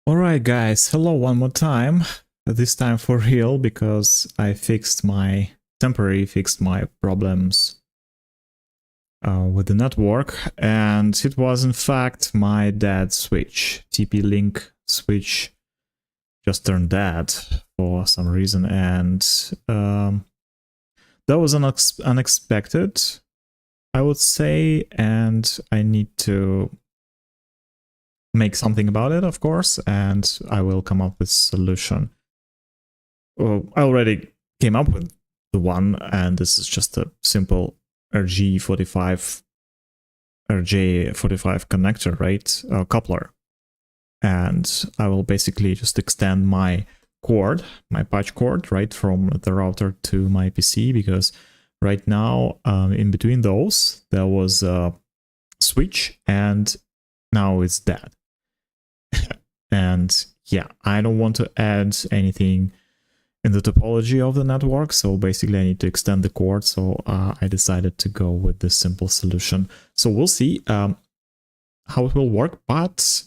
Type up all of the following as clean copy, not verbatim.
Alright guys, hello one more time, this time for real because I temporarily fixed my problems with the network, and it was in fact my dead switch. TP-Link switch just turned dead for some reason, and that was unexpected, I would say, and I need to make something about it, of course, and I will come up with a solution. Well, I already came up with the one, and this is just a simple RJ45 connector, right? Coupler. And I will basically just extend my cord, my patch cord, right, from the router to my PC, because right now, in between those, there was a switch, and now it's dead. And yeah, I don't want to add anything in the topology of the network, so basically I need to extend the cord, so I decided to go with this simple solution. So we'll see how it will work, but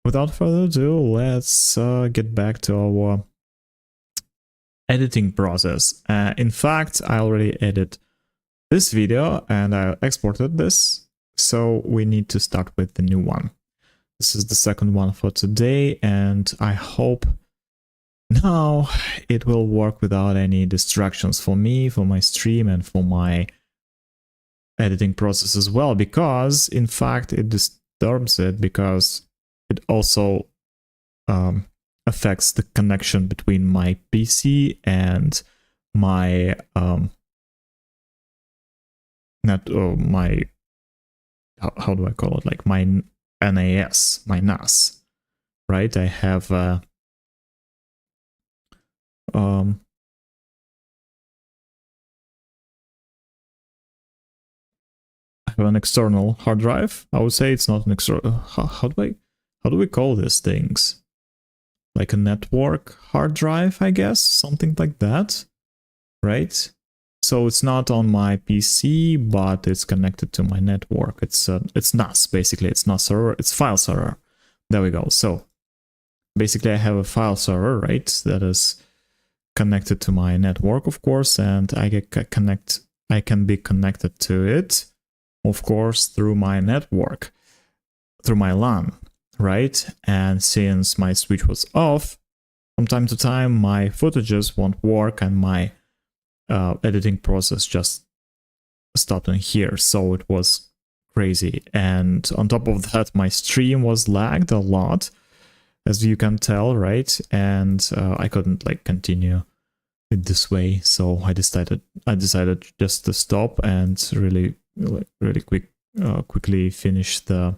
without further ado, let's get back to our editing process. In fact, I already edited this video and I exported this, so we need to start with the new one. This is the second one for today, and I hope now it will work without any distractions for me, for my stream, and for my editing process as well, because in fact it disturbs it, because it also affects the connection between my PC and my how do I call it, like my NAS, my NAS, right? I have I have an external hard drive. I would say it's not an external. How do we call these things? Like a network hard drive, I guess, something like that, right? So it's not on my PC, but it's connected to my network. It's NAS, basically. It's not server, it's file server. There we go. So basically I have a file server, right, that is connected to my network, of course, and I can be connected to it, of course, through my network, through my LAN, right? And since my switch was off, from time to time my footages won't work and my editing process just stopped in here, so it was crazy. And on top of that, my stream was lagged a lot, as you can tell, right? And I couldn't like continue it this way, so I decided just to stop and quickly finish the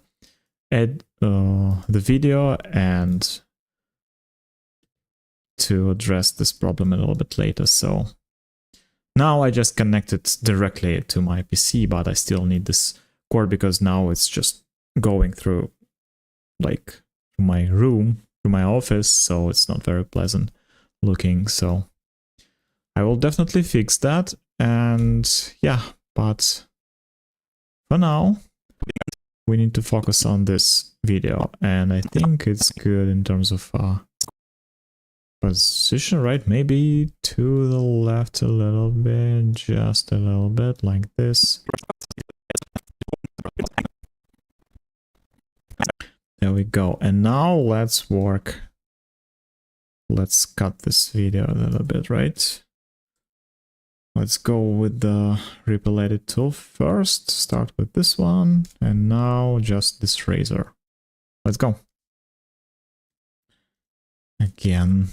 video and to address this problem a little bit later. So now I just connect it directly to my PC, but I still need this cord because now it's just going through like my room, through my office, so it's not very pleasant looking. So I will definitely fix that, and yeah, but for now we need to focus on this video, and I think it's good in terms of position, right? Maybe to the left a little bit, just a little bit, like this. There we go. And now let's work. Let's cut this video a little bit, right? Let's go with the Ripple Edit tool first. Start with this one, and now just this razor. Let's go. Again.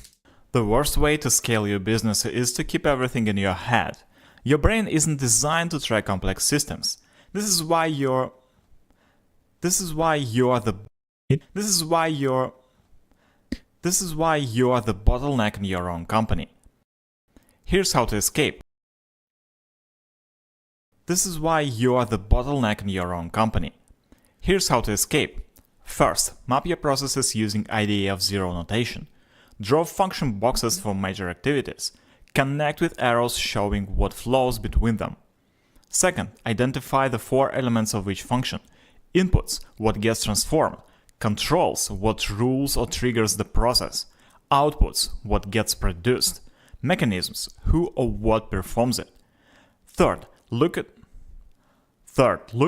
The worst way to scale your business is to keep everything in your head. Your brain isn't designed to track complex systems. This is why you're the bottleneck in your own company. Here's how to escape. First, map your processes using IDF0 notation. Draw function boxes for major activities. Connect with arrows showing what flows between them. Second, identify the 4 elements of each function. Inputs, what gets transformed. controls what rules or triggers the process, outputs what gets produced, mechanisms who or what performs it. Third, look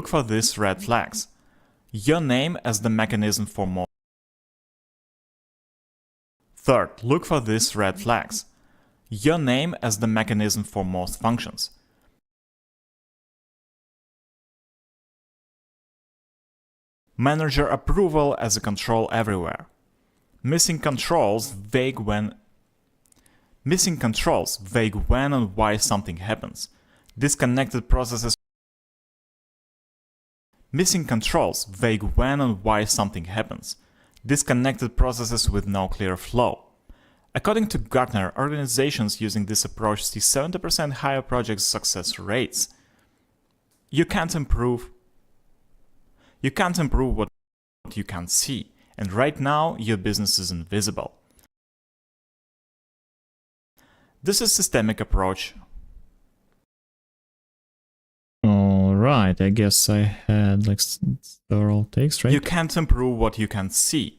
for these red flags. Your name as the mechanism for more. Third, look for these red flags. Your name as the mechanism for most functions. Manager approval as a control everywhere. Missing controls vague when and why something happens. Disconnected processes. Missing controls vague when and why something happens. Disconnected processes with no clear flow. According to Gartner, organizations using this approach see 70% higher project success rates. You can't improve what you can't see, and right now your business is invisible. This is systemic approach. Alright, I guess I had like several takes, right? You can't improve what you can't see.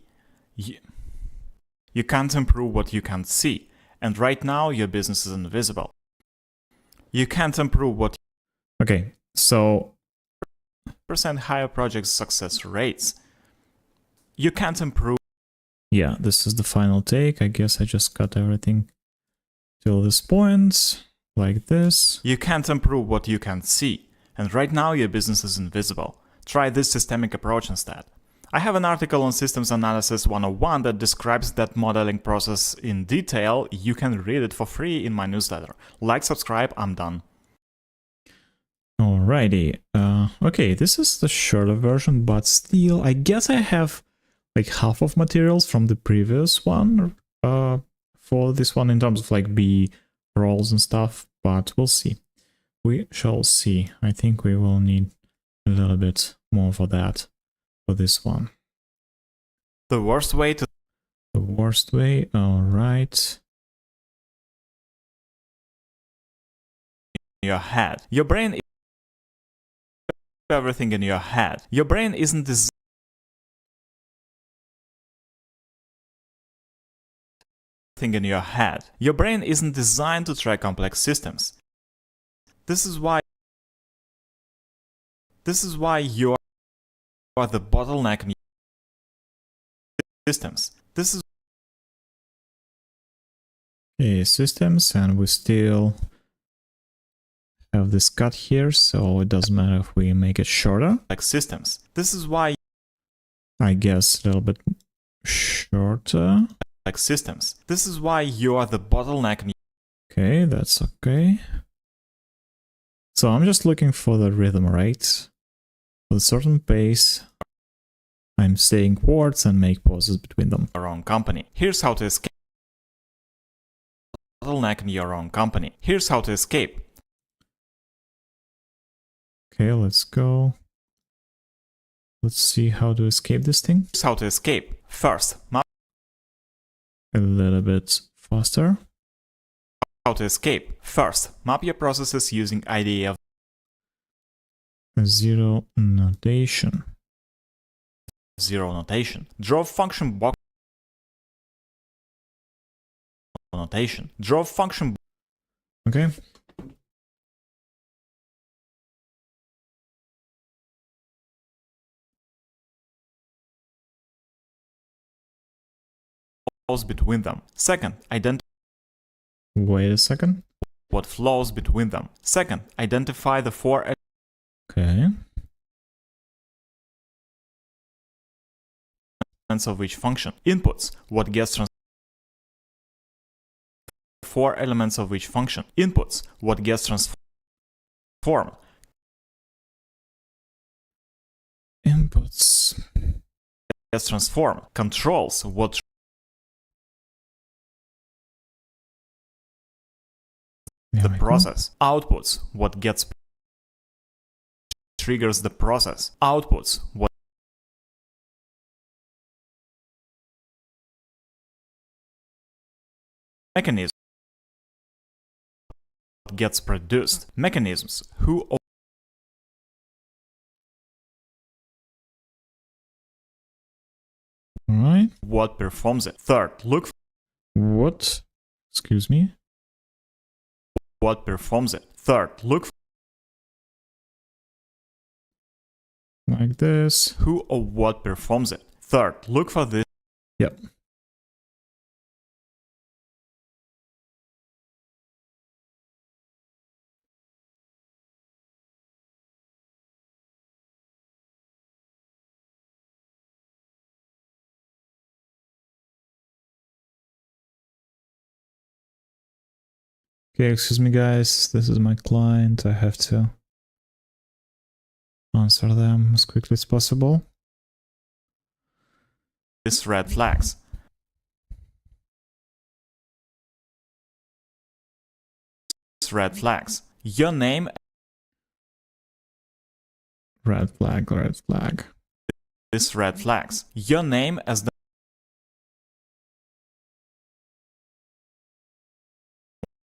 You can't improve what you can't see, and right now your business is invisible. You can't improve what. Okay, so percent higher project success rates. You can't improve. Yeah, this is the final take. I guess I just got everything till this point, like this. You can't improve what you can't see, and right now your business is invisible. Try this systemic approach instead. I have an article on Systems Analysis 101 that describes that modeling process in detail. You can read it for free in my newsletter. Like, subscribe, I'm done. Alrighty. Okay, this is the shorter version, but still, I guess I have like half of materials from the previous one for this one in terms of like B rolls and stuff, but we'll see. We shall see. I think we will need a little bit more for that, for this one. The worst way, alright. Your head. Your brain is everything in your head. Your brain isn't designed in your head. Your brain isn't designed to track complex systems. This is why you are the bottleneck in systems. This is Okay, systems, and we still have this cut here, so it doesn't matter if we make it shorter. like systems. This is why I guess a little bit shorter. like systems. This is why you are the bottleneck in. Okay, that's okay. So I'm just looking for the rhythm, right? With a certain pace, I'm saying words and make pauses between them. Your own company. Here's how to escape. Bottleneck in your own company. Here's how to escape. Okay, let's go. Let's see how to escape this thing. Here's how to escape. First, map A little bit faster. how to escape. First, map your processes using IDE of Zero notation. zero notation. Draw function box notation. Draw function Okay. flows between them. Second, identify Wait a second. what flows between them. Second, identify the four Okay. elements of each function. Inputs, what gets four elements of each function. Inputs, what gets transformed. Inputs. Gets transformed. Controls, what the process. Outputs, what gets triggers the process. Outputs, what mechanism gets produced. Mechanisms who me? what performs it. Third, look for What? Excuse me? what performs it. Third, look for Like this. who or what performs it. Third, look for this. Yep. Okay, excuse me guys, this is my client. I have to answer them as quickly as possible. This red flags. Red flags. Your name. Red flag, red flag. This red flags. Your name as the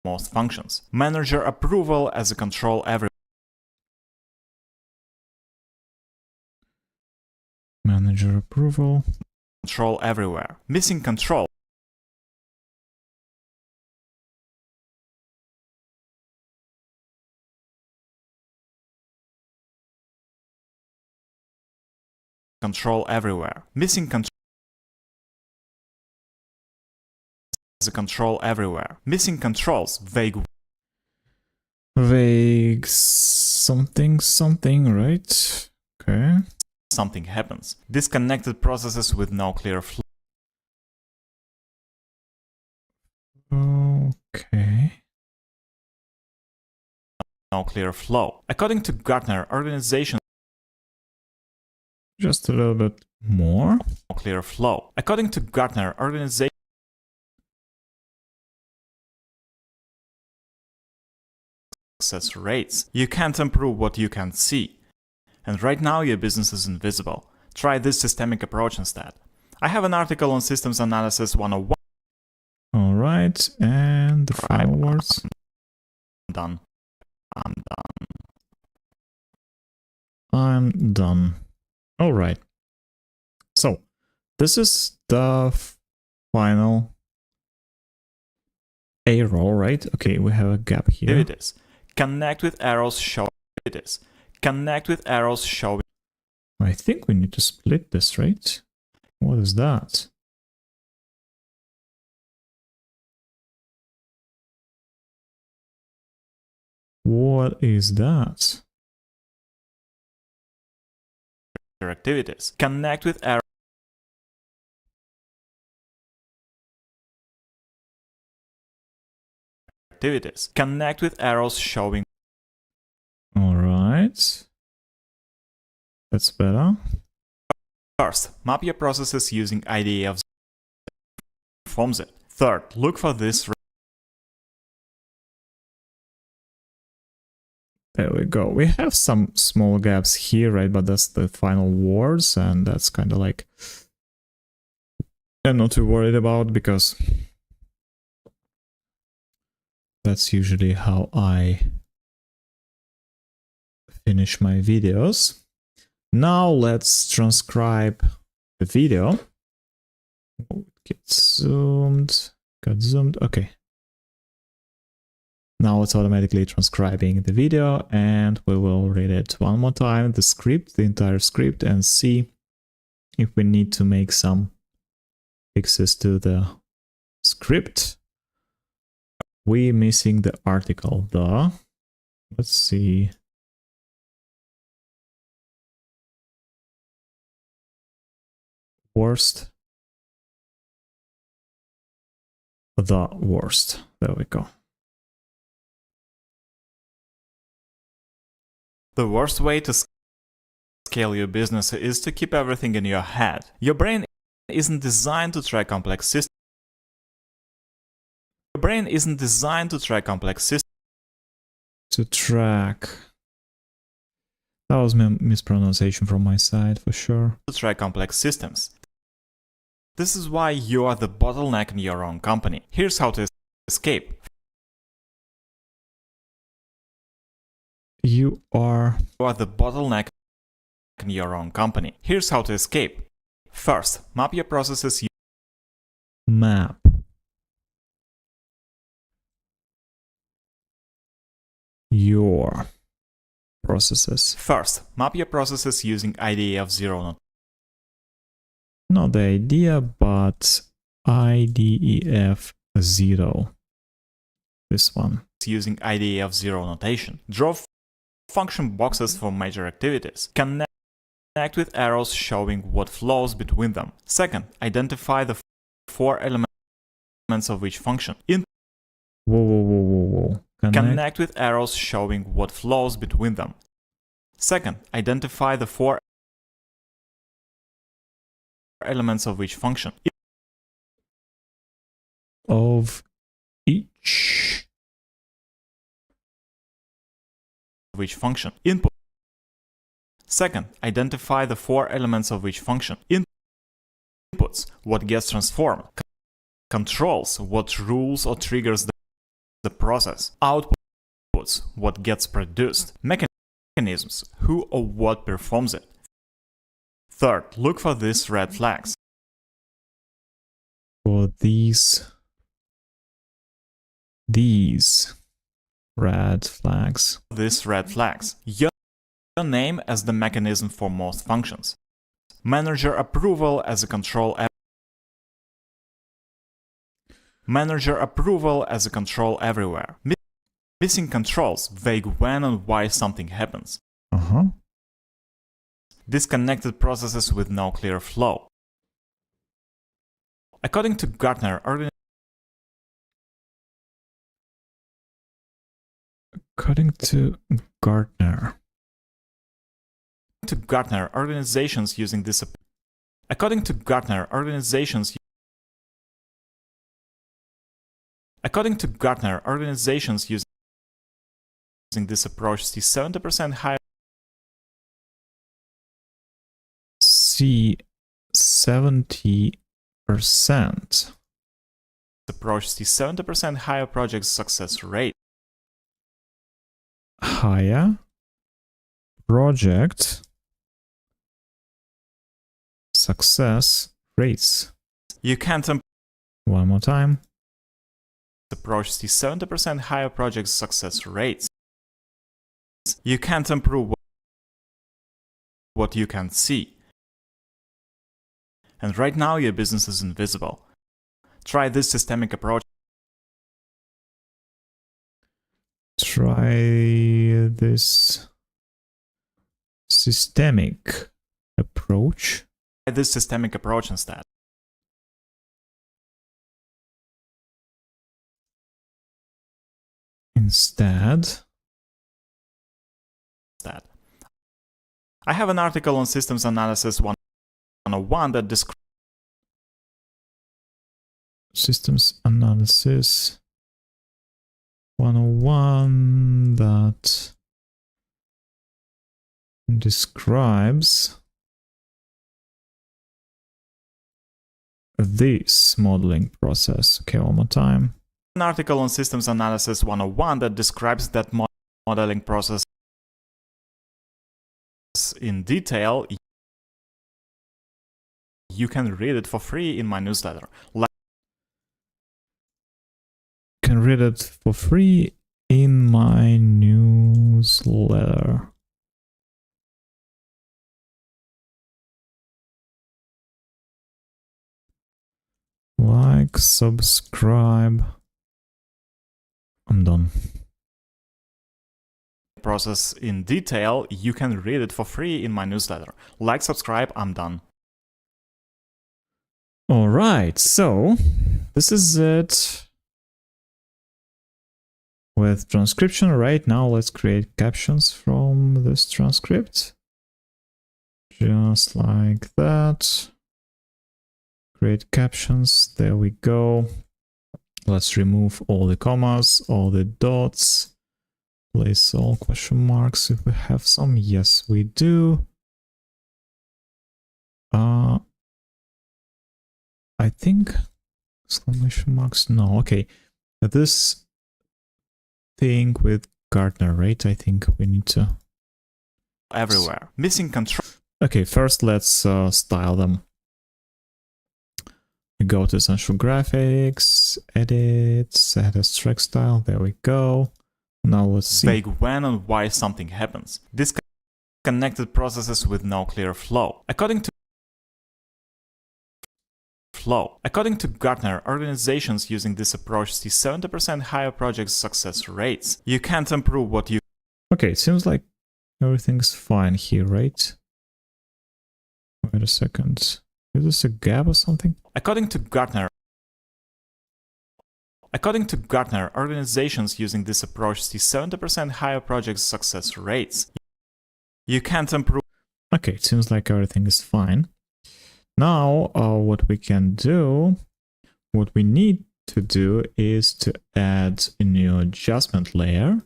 most functions. Manager approval as a control every. Manager approval. Control everywhere. Missing control. Control everywhere. Missing control. As a control everywhere. Missing controls. Vague. Vague something, something, right? Okay. Something happens. Disconnected processes with no clear flow. Okay. No clear flow. According to Gartner, organizations. Just a little bit more. No clear flow. According to Gartner, organizations. Success rates. You can't improve what you can't see. And right now your business is invisible. Try this systemic approach instead. I have an article on Systems Analysis 101. Alright, and the final words. I'm done. I'm done. I'm done. Alright. So, this is the final arrow, right? Okay, we have a gap here. Here it is. Connect with arrows showing. It is. Connect with arrows showing. I think we need to split this, right? What is that? What is that? Your activities. Connect with arrows. Activities. Connect with arrows showing. Alright. That's better. First, map your processes using IDE of performs it. Third, look for this. There we go. We have some small gaps here, right? But that's the final words, and that's kind of like I'm not too worried about because that's usually how I finish my videos. Now let's transcribe the video. Oh, get zoomed. Got zoomed. Okay. Now it's automatically transcribing the video, and we will read it one more time, the script, the entire script, and see if we need to make some fixes to the script. We're missing the article, the. Let's see. Worst. The worst. There we go. The worst way to scale your business is to keep everything in your head. Your brain isn't designed to track complex systems. Your brain isn't designed to track complex systems. To track. That was mispronunciation from my side for sure. To track complex systems. This is why you are the bottleneck in your own company. Here's how to escape. You are the bottleneck in your own company. Here's how to escape. First, map your processes map your processes. First, map your processes using IDE of 0 Not the idea, but IDEF 0. This one. using IDE of 0 notation. Draw function boxes for major activities. Connect with arrows showing what flows between them. Second, identify the 4 elements of each function. Whoa. Connect with arrows showing what flows between them. Second, identify the 4 elements of each function. Of each function. Input. Second, identify the 4 elements of each function. Inputs, what gets transformed. Controls, what rules or triggers the process. Outputs, what gets produced. Mechanisms, who or what performs it. Third, look for these red flags. For these red flags. Your name as the mechanism for most functions. Manager approval as a control everywhere. Missing controls, vague when and why something happens. Disconnected processes with no clear flow. According to Gartner, organizations using this approach see 70% higher higher project success rate. Higher project success rates. You can't One more time. approach see 70% higher project success rates. You can't improve what you can see. And right now your business is invisible. Try this systemic approach. Try this systemic approach. Instead. I have an article on Systems Analysis 101 that describes Systems Analysis 101 that describes this modeling process. Okay, one more time. An article on Systems Analysis 101 that describes that modeling process in detail. You can read it for free in my newsletter. Can read it for free in my newsletter. Like, subscribe. I'm done. Process in detail. You can read it for free in my newsletter. Like, subscribe, I'm done. All right, so this is it with transcription. Right now, let's create captions from this transcript. Just like that. Create captions. There we go. Let's remove all the commas, all the dots. Place all question marks if we have some. Yes, we do. I think exclamation marks. No, okay. This thing with Gartner, right? I think we need to everywhere. Missing control. Okay, first let's style them. We go to Essential Graphics, Edit, Set as Track Style. There we go. Now let's see. Vague when and why something happens. Disconnected processes with no clear flow. According to Gartner, organizations using this approach see 70% higher project success rates. You can't improve what you... Okay, it seems like everything's fine here, right? Wait a second. Is this a gap or something? According to Gartner, organizations using this approach see 70% higher project success rates. You can't improve... Okay, it seems like everything is fine. Now, what we need to do is to add a new adjustment layer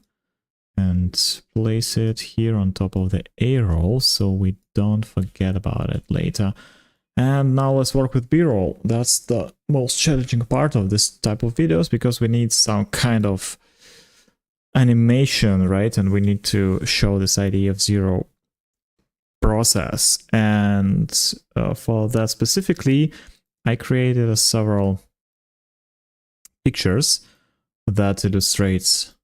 and place it here on top of the A roll so we don't forget about it later. And now let's work with B-roll. That's the most challenging part of this type of videos because we need some kind of animation, right? And we need to show this idea of zero process. And for that specifically, I created several pictures that illustrates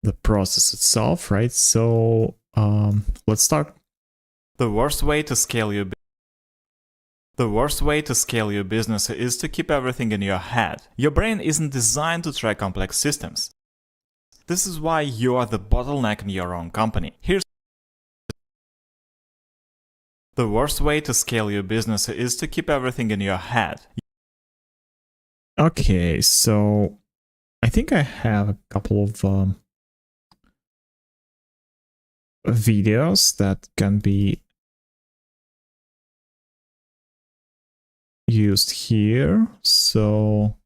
the process itself, right? So let's start. The worst way to scale your business is to keep everything in your head. Your brain isn't designed to track complex systems. This is why you are the bottleneck in your own company. The worst way to scale your business is to keep everything in your head. Okay, so I think I have a couple of videos that can be used here. So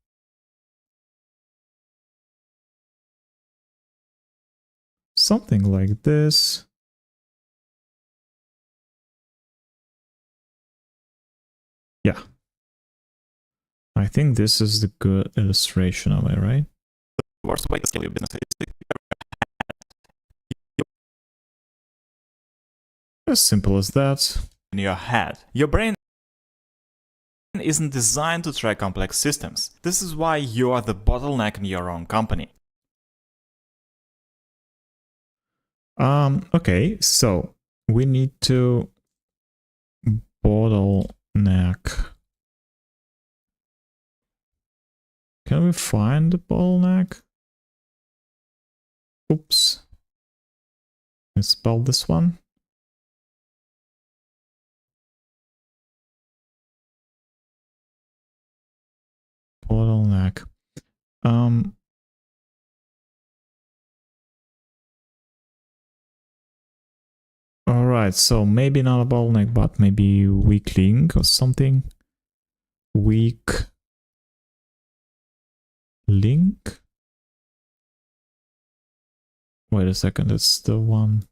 something like this. Yeah. I think this is the good illustration of it, right? The worst way to scale your business is to keep as simple as that. In your head. Your brain isn't designed to track complex systems. This is why you are the bottleneck in your own company. Okay, so we need to bottleneck. Can we find the bottleneck? Oops. Misspell this one. Bottleneck. All right, so maybe not a bottleneck, but maybe weak link or something. Weak link. Wait a second, it's the one.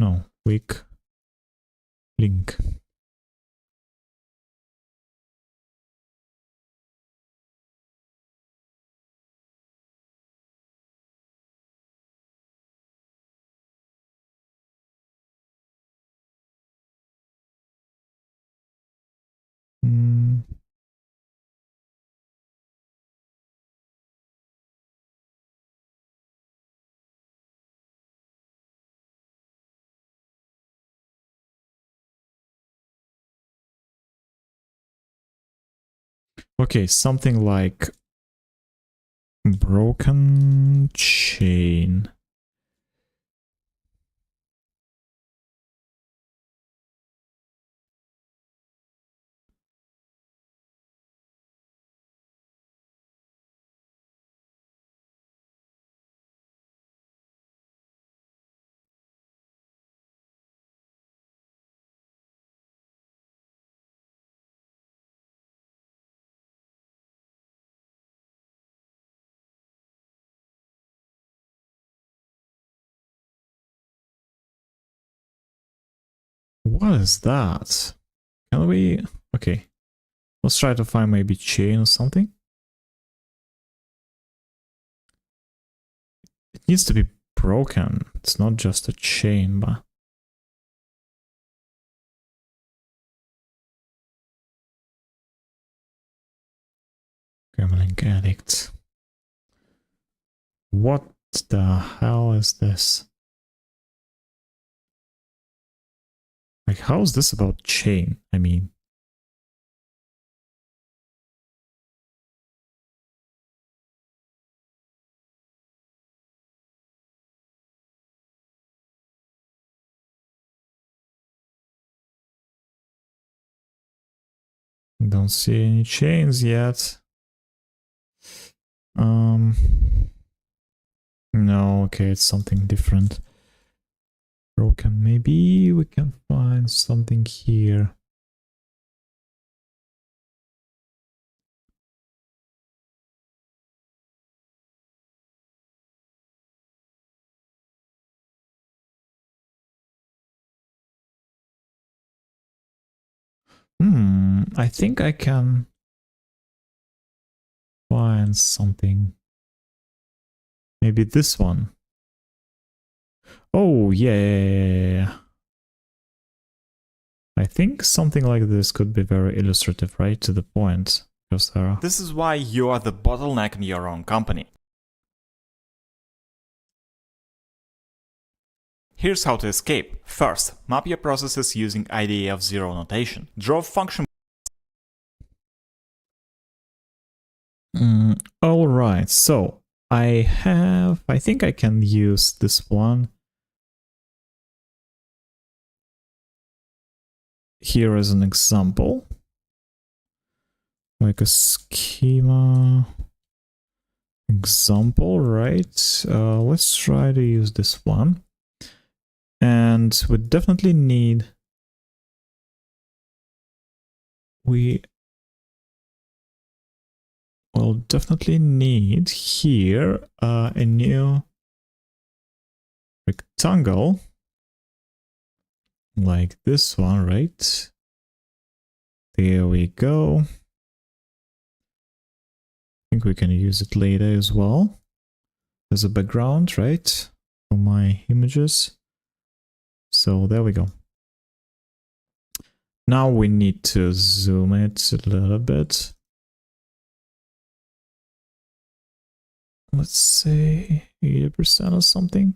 No, weak link. Okay, something like broken chain. What is that? Can we... Okay. Let's try to find maybe chain or something. It needs to be broken. It's not just a chain, but... Gambling addict. What the hell is this? Like, how is this about chain? I mean, don't see any chains yet. No, okay, it's something different. Broken. Maybe we can find something here. I think I can find something. Maybe this one. Oh, yeah. I think something like this could be very illustrative, right? To the point. This is why you are the bottleneck in your own company. Here's how to escape. First, map your processes using IDE of zero notation. Draw function. Alright, so I think I can use this one here as an example. Like a schema example, right? Let's try to use this one. And we definitely need... We will definitely need here a new rectangle. Like this one, right? There we go. I think we can use it later as well as a background, right? For my images. So there we go. Now we need to zoom it a little bit. Let's say 80% or something.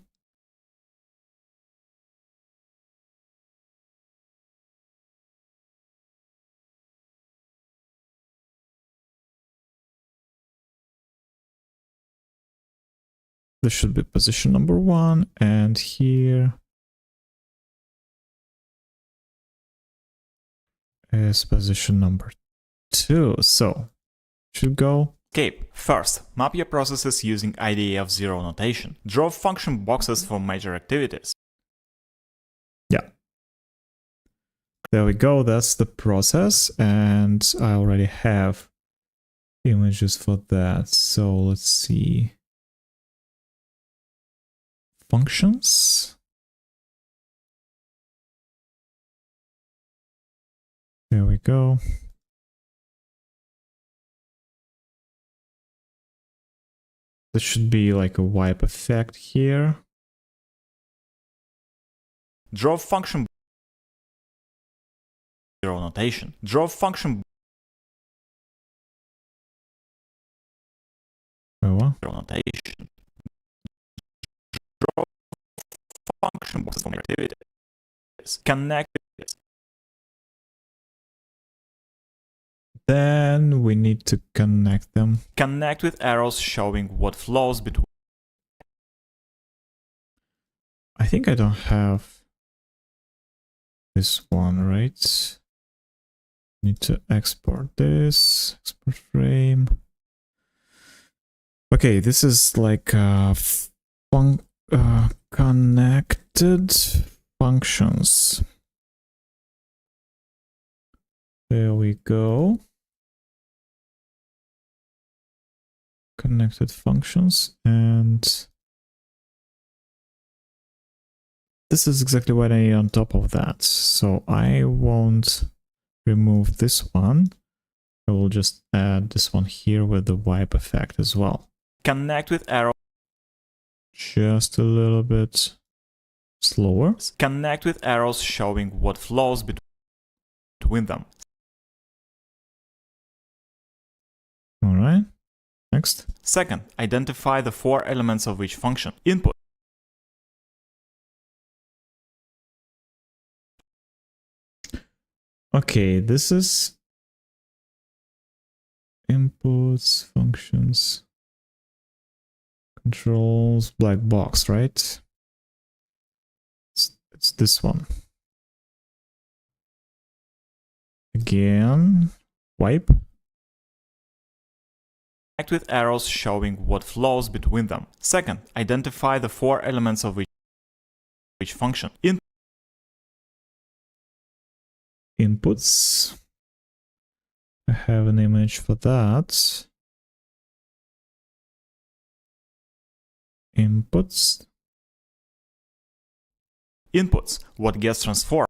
This should be position number 1, and here is position number 2. So should go. Escape. First, map your processes using IDE of zero notation. Draw function boxes for major activities. Yeah. There we go. That's the process, and I already have images for that. So let's see. Functions. There we go. There should be like a wipe effect here. Draw function zero notation. Draw function zero notation. Draw function boxes for activities. Connect. Then we need to connect them. Connect with arrows showing what flows between. I think I don't have this one, right? Need to export this. Export frame. Okay, this is like connected functions. There we go. Connected functions, and this is exactly what I need on top of that. So I won't remove this one. I will just add this one here with the wipe effect as well. Connect with arrows. Just a little bit slower. Connect with arrows showing what flows between them. All right. Next. Second, identify the 4 elements of each function. Input. Okay, this is inputs, functions, controls, black box, right? It's this one. Again, wipe. Act with arrows showing what flows between them. Second, identify the 4 elements of each function. Inputs. I have an image for that. Inputs. Inputs, what gets transformed.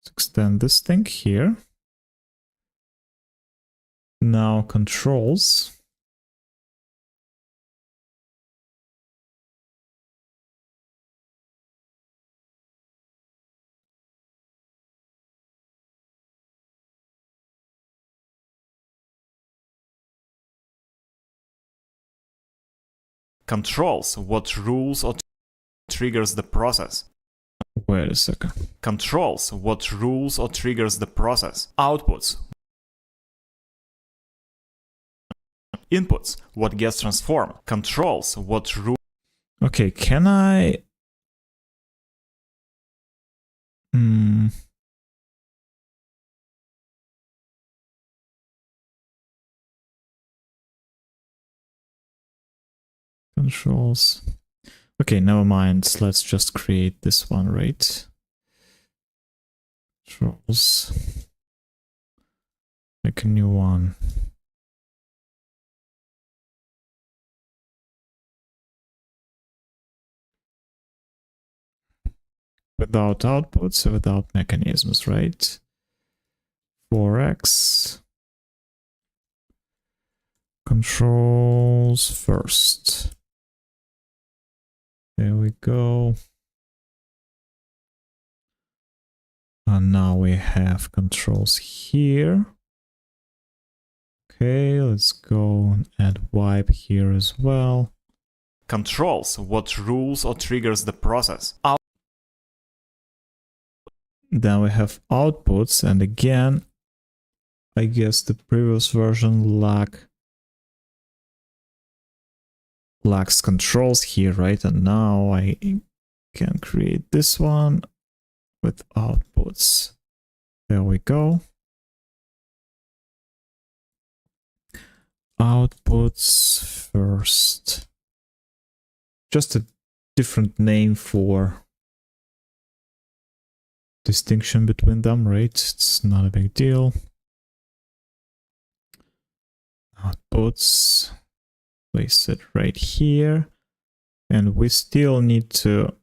Let's extend this thing here. Now controls. Controls, what rules or triggers the process. Wait a second. Controls, what rules or triggers the process. Outputs. Inputs, what gets transformed. Controls, what rules. Okay, can I... Controls. Okay, never mind. Let's just create this one, right? Controls. Make a new one. Without outputs, without mechanisms, right? 4x. Controls first. There we go. And now we have controls here. Okay, let's go and add wipe here as well. Controls, what rules or triggers the process. Then we have outputs, and again, I guess the previous version lacks controls here, right? And now I can create this one with outputs. There we go. Outputs first. Just a different name for distinction between them, right? It's not a big deal. Outputs. Place it right here. And we still need to...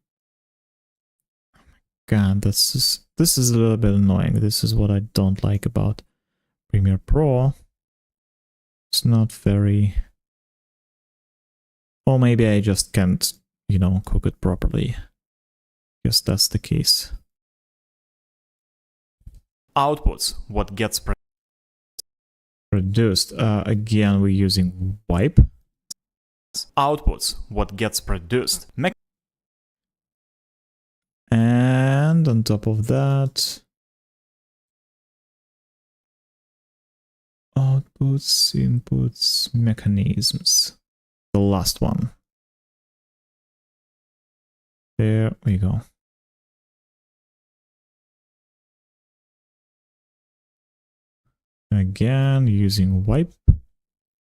God, this is a little bit annoying. This is what I don't like about Premiere Pro. It's not very... Or maybe I just can't, you know, cook it properly. Guess that's the case. Outputs, what gets Produced. Again, we're using wipe. Outputs, what gets produced. And on top of that, outputs, inputs, mechanisms. The last one. There we go. Again, using wipe.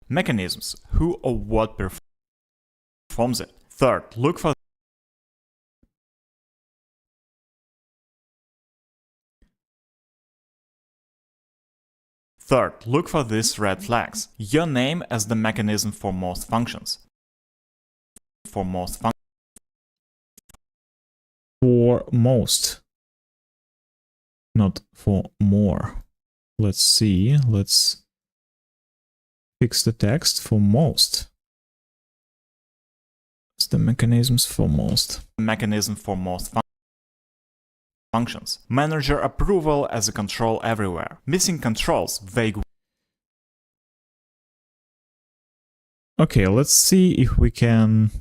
Mechanisms, who or what performs it. Third, look for these red flags. Your name as the mechanism for most functions. For most. Not for more. Let's see. Let's fix the text for most. It's the mechanisms for most. Mechanism for most functions. Manager approval as a control everywhere. Missing controls, vague. Okay, let's see if we can...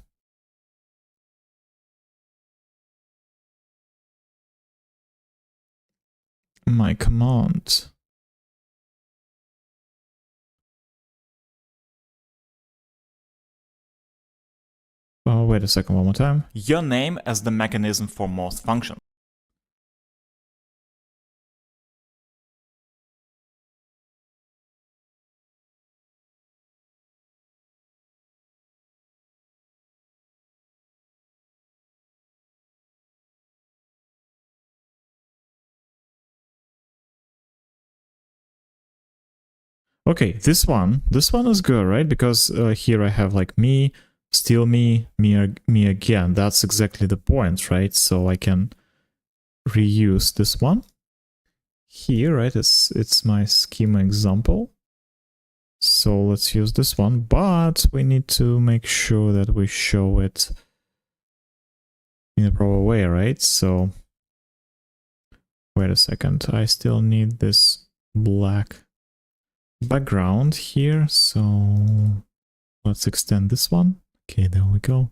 My command. Oh, wait a second, one more time. Your name as the mechanism for most functions. Okay, this one is good, right? Because here I have like me, still me, me again. That's exactly the point, right? So I can reuse this one here, right? It's my schema example. So let's use this one, but we need to make sure that we show it in a proper way, right? So wait a second, I still need this black background here, so let's extend this one. Okay, there we go.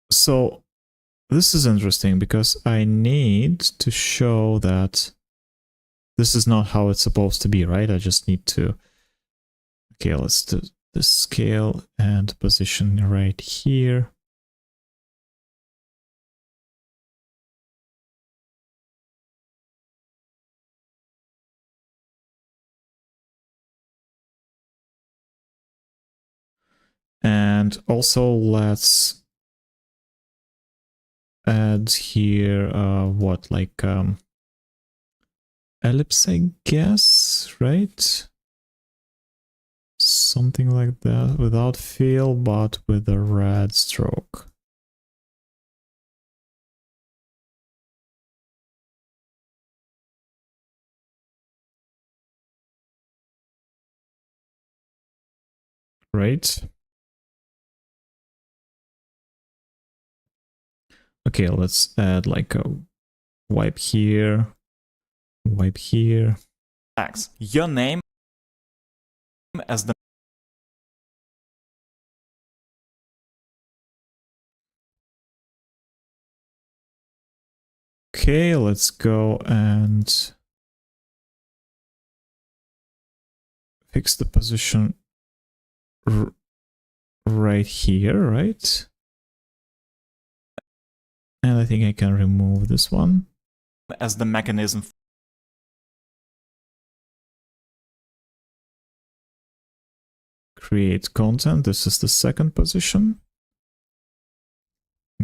So this is interesting because I need to show that this is not how it's supposed to be, right? I just need to... Okay, let's do the scale and position right here. And also let's add here what, like ellipse, I guess, right? Something like that, without fill but with a red stroke. Right? Okay, let's add like a wipe here, wipe here. Your name as the... Okay, let's go and fix the position right here, right? And I think I can remove this one. As the mechanism. Create content. This is the second position.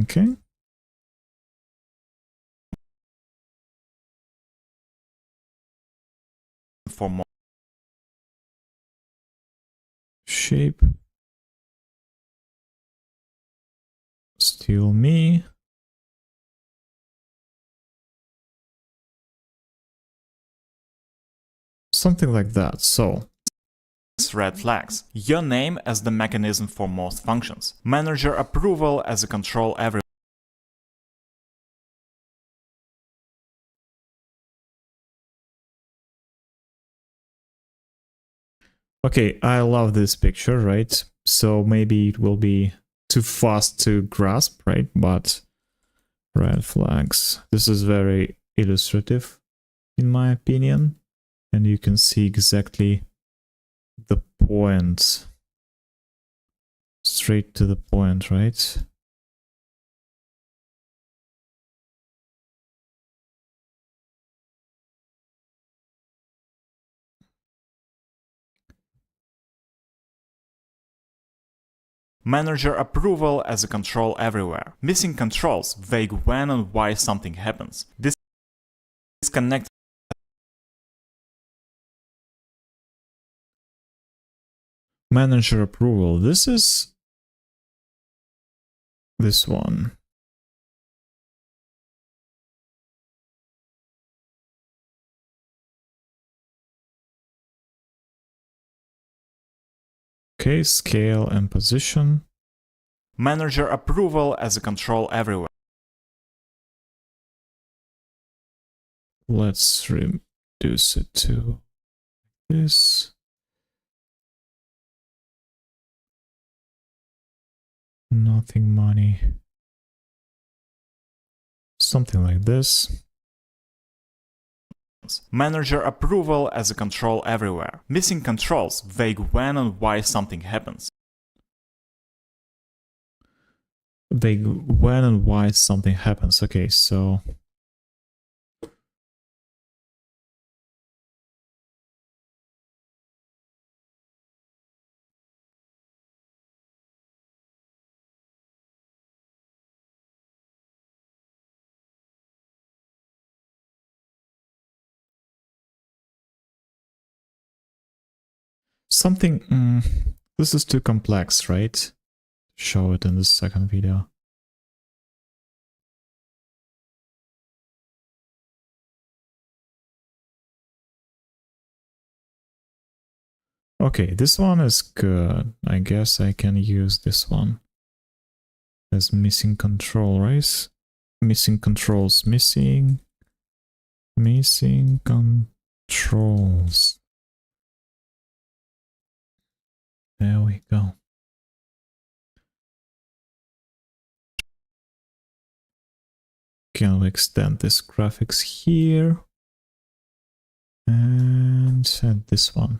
Okay. For more. Shape. Still me. Something like that. So Red flags. Your name as the mechanism for most functions. Manager approval as a control everywhere. okay, I love this picture, right? So maybe it will be too fast to grasp, right? But red flags. This is very illustrative, in my opinion. And you can see exactly the point. Straight to the point, right? Manager approval as a control everywhere. Missing controls, vague when and why something happens. Disconnect. Manager approval. This is this one. Okay, scale and position. Manager approval as a control everywhere. Let's reduce it to this. Nothing money. Something like this. Manager approval as a control everywhere. Missing controls, vague when and why something happens. Vague when and why something happens. Okay, so something. This is too complex, right? Show it in the second video. Okay, this one is good. I guess I can use this one as missing control, right? Missing controls, missing controls. There we go. Can we extend this graphics here? And add this one.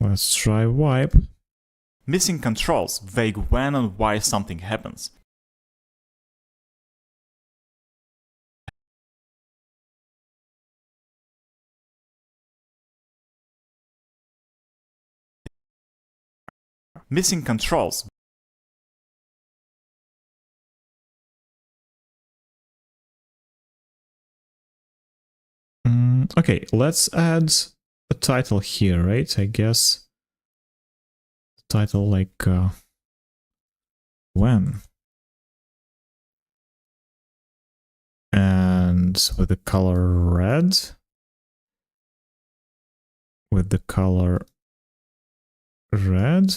Let's try wipe. Missing controls, vague when and why something happens. Missing controls. Okay, let's add a title here, right? I guess title like when. And with the color red. With the color red.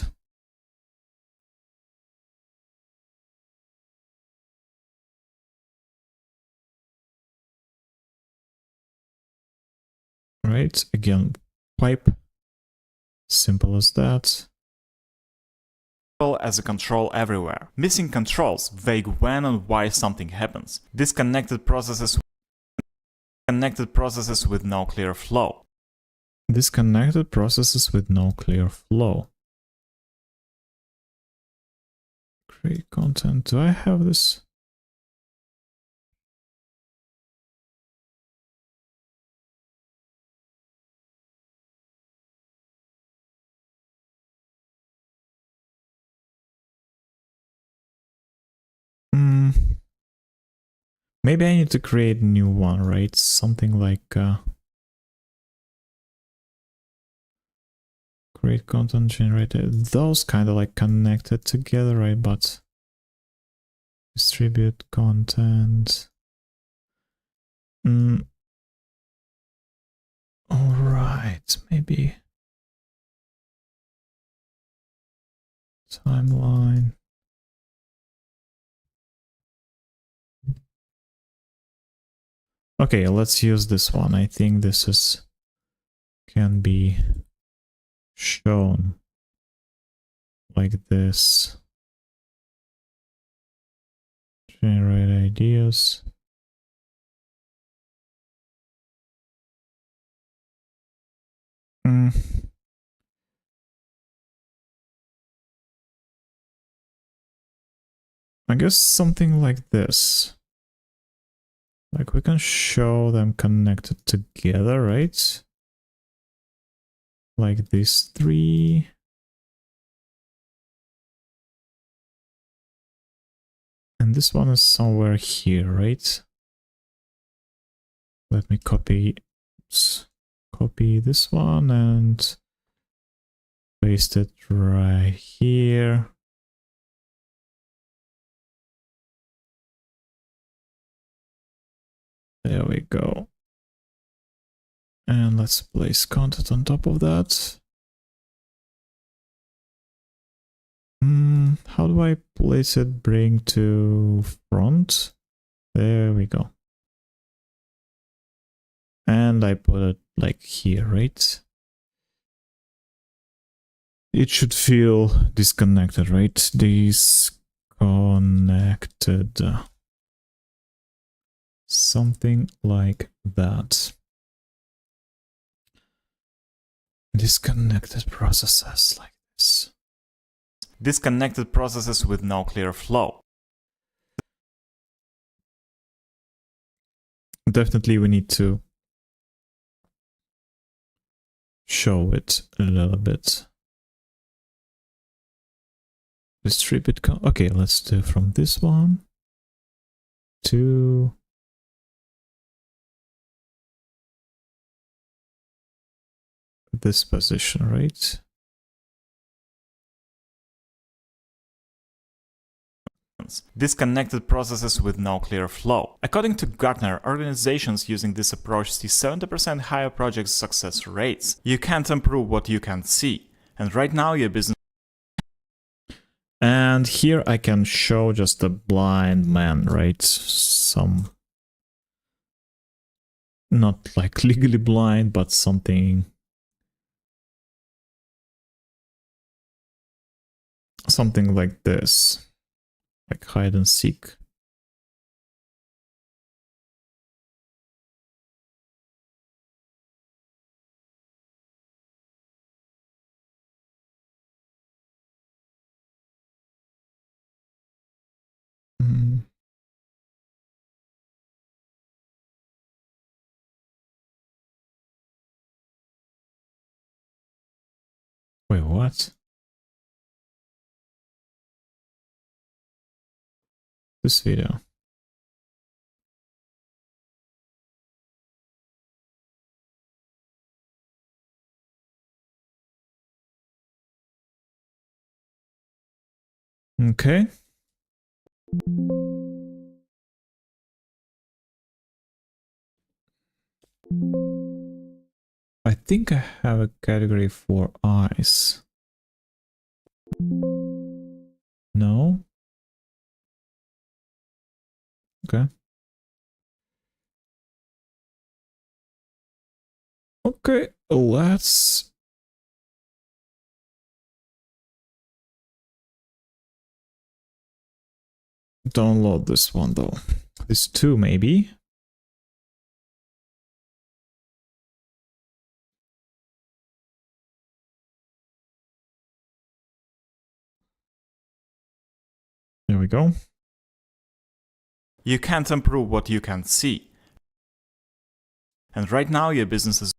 Right, again, pipe. Simple as that. As a control everywhere. Missing controls, vague when and why something happens. Disconnected processes with no clear flow. Disconnected processes with no clear flow. Create content. Do I have this? Maybe I need to create a new one, right? Something like create content generated. Those kind of like connected together, right? But distribute content. All right, maybe timeline. Okay, let's use this one. I think this is can be shown like this. Generate ideas. I guess something like this. Like we can show them connected together, right? Like these three. And this one is somewhere here, right? Let me copy this one and paste it right here. There we go. And let's place content on top of that. How do I place it? Bring to front. There we go. And I put it like here, right? It should feel disconnected, right? Disconnected. Something like that. Disconnected processes like this. Disconnected processes with no clear flow. Definitely we need to show it a little bit. Strip it. Okay, let's do from this one to this position, right? Disconnected processes with no clear flow. According to Gartner, organizations using this approach see 70% higher project success rates. You can't improve what you can't see. And right now your business... And here I can show just a blind man, right? Some... not like legally blind, but something... something like this. Like hide and seek. Wait, what? This video. Okay. I think I have a category for eyes. No? Okay. Okay, let's download this one though. This two maybe. There we go. You can't improve what you can't see. And right now your business is...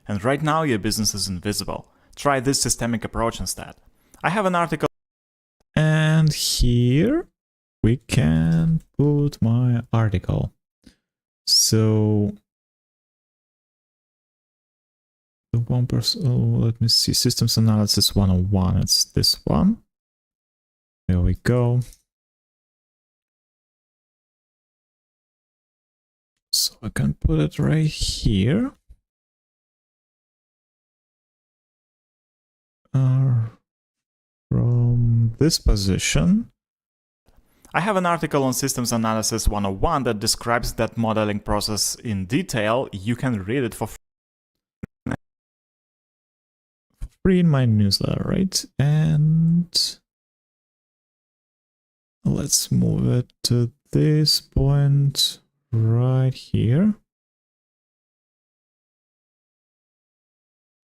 And right now your business is invisible. Try this systemic approach instead. I have an article... And here we can put my article. So the 1%, oh, let me see, Systems Analysis 101, it's this one. There we go. So I can put it right here. From this position. I have an article on Systems Analysis 101 that describes that modeling process in detail. You can read it for free in my newsletter, right? And let's move it to this point right here.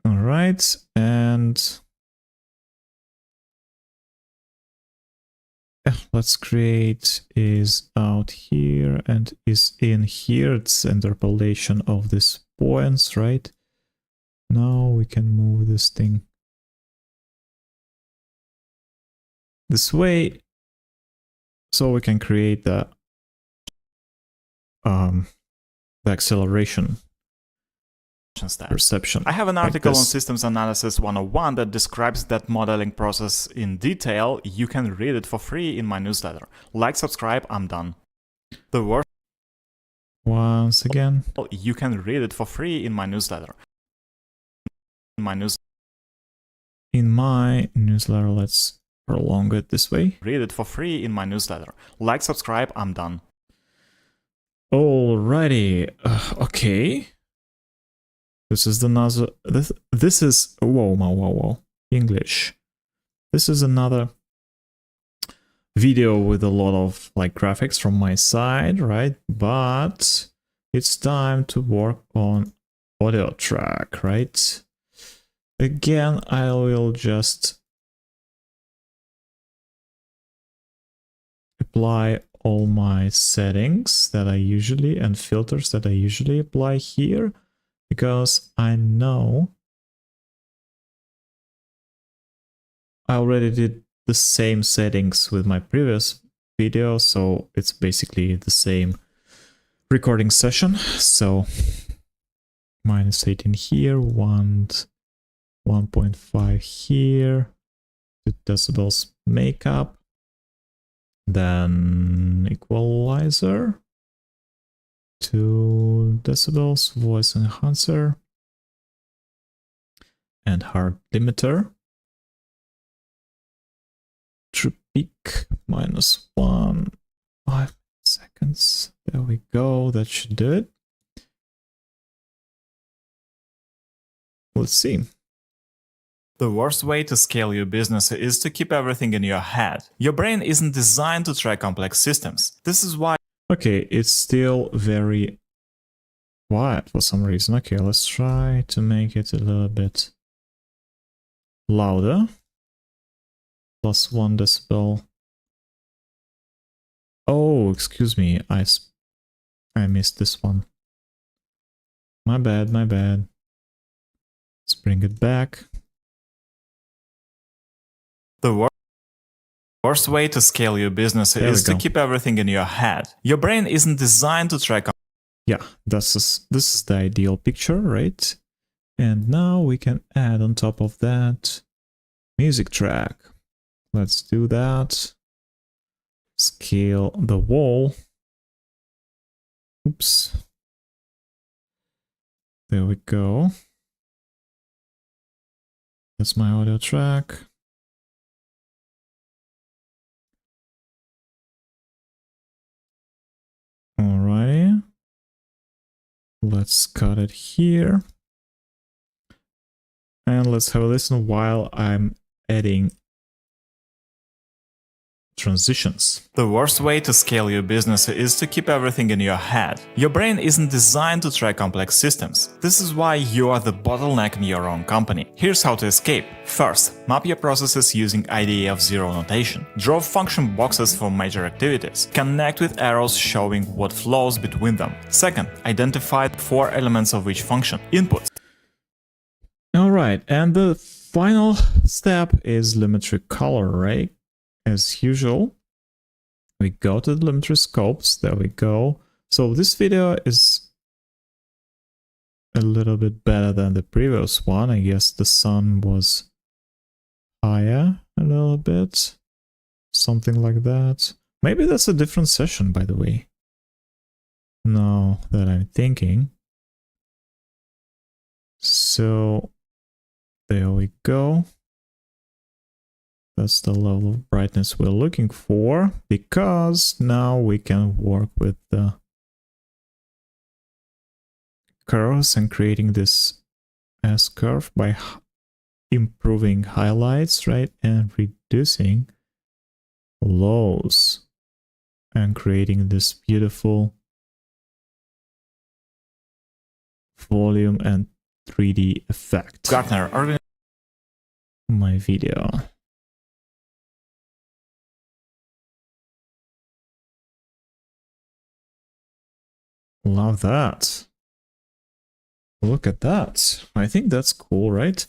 All right, and let's create is out here and is in here. It's interpolation of these points, right? Now we can move this thing this way, so we can create the acceleration perception. I have an article like on Systems Analysis 101 that describes that modeling process in detail. You can read it for free in my newsletter. Like, subscribe, I'm done. The worst... Once again. You can read it for free in my newsletter. in my newsletter. Let's prolong it this way. Read it for free in my newsletter. Like, subscribe, I'm done. Alrighty. Okay. This is another. This is whoa. English. This is another video with a lot of like graphics from my side, right? But it's time to work on audio track, right? Again, I will just apply all my settings that I usually and filters that I usually apply here, because I know I already did the same settings with my previous video, so it's basically the same recording session. So -18 here, 1.5 here, 2 decibels makeup, then equalizer, 2 decibels, voice enhancer, and hard limiter. True peak -1, 5 seconds. There we go. That should do it. Let's see. The worst way to scale your business is to keep everything in your head. Your brain isn't designed to track complex systems. This is why. Okay, it's still very quiet for some reason. Okay, let's try to make it a little bit louder. +1 decibel. Oh, excuse me. I missed this one. My bad. Let's bring it back. The worst way to scale your business is to keep everything in your head. Your brain isn't designed to track. Yeah, this is the ideal picture, right? And now we can add on top of that music track. Let's do that. Scale the wall. Oops. There we go. That's my audio track. Alrighty. Let's cut it here. And let's have a listen while I'm adding transitions. The worst way to scale your business is to keep everything in your head. Your brain isn't designed to track complex systems. This is why you are the bottleneck in your own company. Here's how to escape. First, map your processes using IDE of zero notation. Draw function boxes for major activities. Connect with arrows showing what flows between them. Second, identify 4 elements of each function. Inputs. Alright, and the final step is limiter color, right? As usual, we go to the limiter scopes. There we go. So this video is a little bit better than the previous one. I guess the sun was higher a little bit. Something like that. Maybe that's a different session, by the way. Now that I'm thinking. So there we go. That's the level of brightness we're looking for, because now we can work with the curves and creating this S-curve by improving highlights, right? And reducing lows and creating this beautiful volume and 3D effect. Gartner, my video. Love that. Look at that. I think that's cool, right?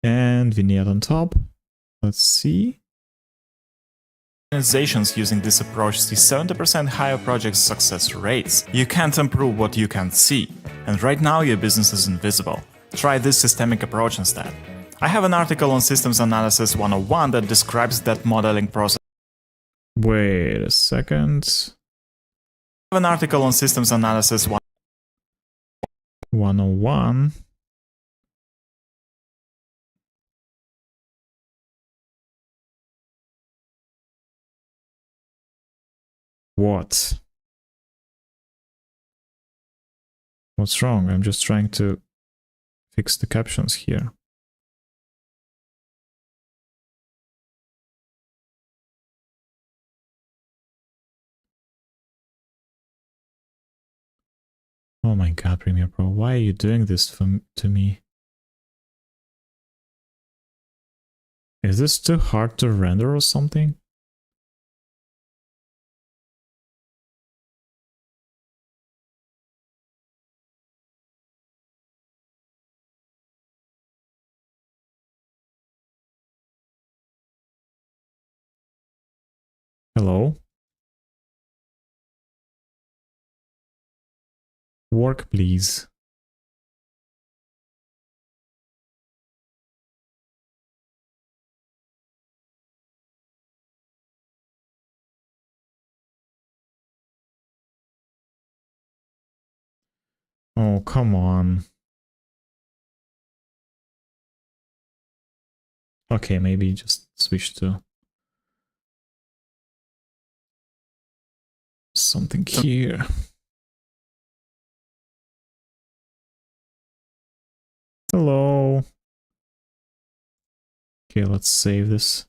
And vignette on top. Let's see. Organizations using this approach see 70% higher project success rates. You can't improve what you can't see. And right now your business is invisible. Try this systemic approach instead. I have an article on Systems Analysis 101 that describes that modeling process. Wait a second. I have an article on Systems Analysis 101. What? What's wrong? I'm just trying to fix the captions here. Oh my god, Premiere Pro, why are you doing this to me? Is this too hard to render or something? Hello? Work, please. Oh, come on. Okay, maybe just switch to something here. Hello. Okay, let's save this.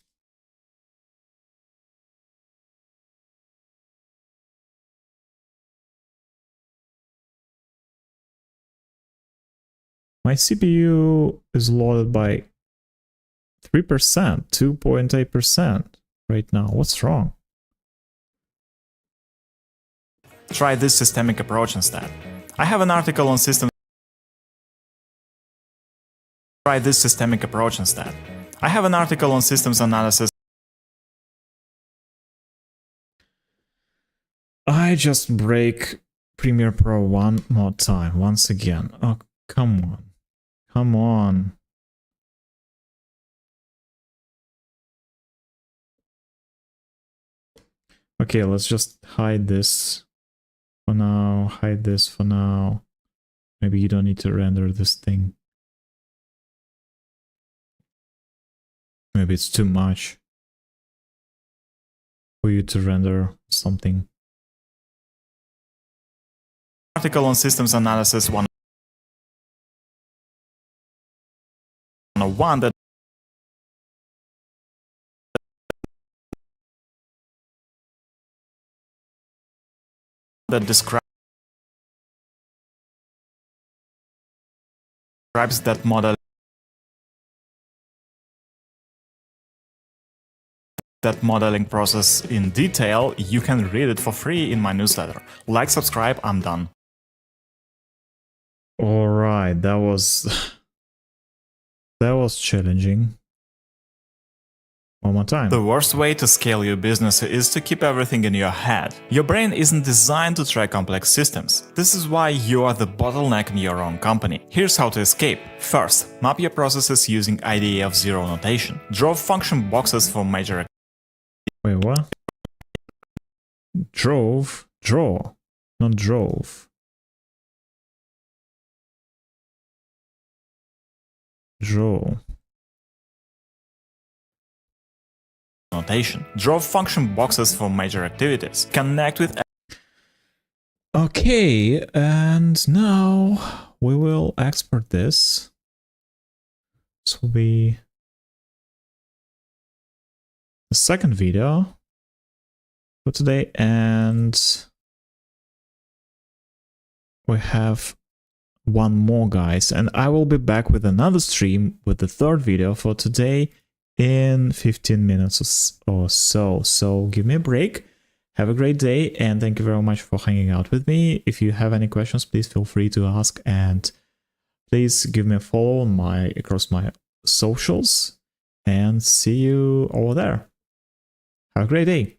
My CPU is loaded by 3%, 2.8% right now. What's wrong? Try this systemic approach instead. I have an article on systems. Try this systemic approach instead. I have an article on systems analysis. I just break Premiere Pro one more time, once again. Oh, come on. Come on. Okay, let's just hide this for now. Hide this for now. Maybe you don't need to render this thing. Maybe it's too much for you to render something. Article on systems analysis 101 that describes that modeling process in detail. You can read it for free in my newsletter. Like, subscribe, I'm done. All right, that was challenging. One more time. The worst way to scale your business is to keep everything in your head. Your brain isn't designed to track complex systems. This is why you are the bottleneck in your own company. Here's how to escape. First, map your processes using IDE of zero notation. Draw function boxes for major. Wait, what? Draw, not drove. Draw. Notation. Draw function boxes for major activities. Connect with. Okay, and now we will export this. This will be the second video for today, and we have one more, guys, and I will be back with another stream with the third video for today in 15 minutes or so. So give me a break. Have a great day, and thank you very much for hanging out with me. If you have any questions, please feel free to ask, and please give me a follow on across my socials, and see you over there. Have a great day.